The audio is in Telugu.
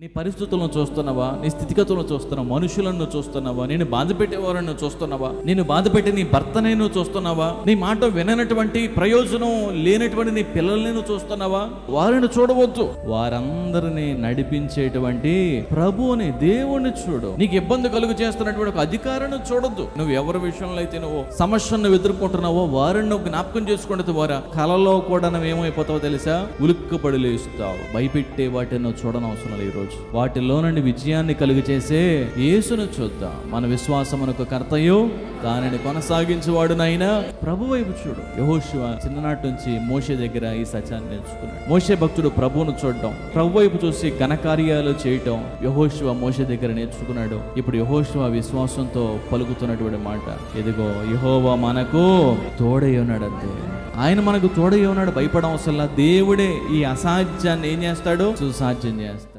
నీ పరిస్థితులను చూస్తున్నావా? నీ స్థితిగతులను చూస్తున్నావా? మనుషులను చూస్తున్నావా? నేను బాధ పెట్టేవారని చూస్తున్నావా? నేను బాధ పెట్టి నీ భర్తనే నువ్వు చూస్తున్నావా? నీ మాట విననటువంటి ప్రయోజనం లేనటువంటి నీ పిల్లల్ని చూస్తున్నావా? వారిని చూడవద్దు. వారందరినీ నడిపించేటువంటి ప్రభువుని, దేవుణ్ణి చూడు. నీకు ఇబ్బంది కలుగు చేస్తున్నటువంటి ఒక అధికారాన్ని చూడొద్దు. నువ్వు ఎవరి విషయంలో అయితే నువ్వు సమస్యను ఎదుర్కొంటున్నావో వారిని నువ్వు జ్ఞాపకం చేసుకుంటే ద్వారా కలలో కూడా నువ్వు ఏమైపోతావో తెలుసా? ఉలిక్కపడి లేస్తావు. భయపెట్టే వాటిని నువ్వు చూడనవసరం లేదు. ఈరోజు వాటిలో నుండి విజయాన్ని కలుగు చేసే యేసును చూద్దాం. మన విశ్వాసమునకు కర్తయు దానిని కొనసాగించేవాడునైనా ప్రభు వైపు చూడు. యెహోషువ చిన్ననాటి నుంచి మోషే దగ్గర ఈ సత్యాన్ని నేర్చుకున్నాడు. మోషే భక్తుడు ప్రభువును చూడటం, ప్రభు వైపు చూసి ఘనకార్యాలు చేయటం యెహోషువ మోషే దగ్గర నేర్చుకున్నాడు. ఇప్పుడు యెహోషువ విశ్వాసంతో పలుకుతున్నటువంటి మాట, ఎదిగో యెహోవా మనకు తోడై ఉన్నాడు. అంతే, ఆయన మనకు తోడై ఉన్నాడు. భయపడడం అవసరం. దేవుడే ఈ అసాధ్యాన్ని ఏం చేస్తాడు? సుసాధ్యం చేస్తాడు.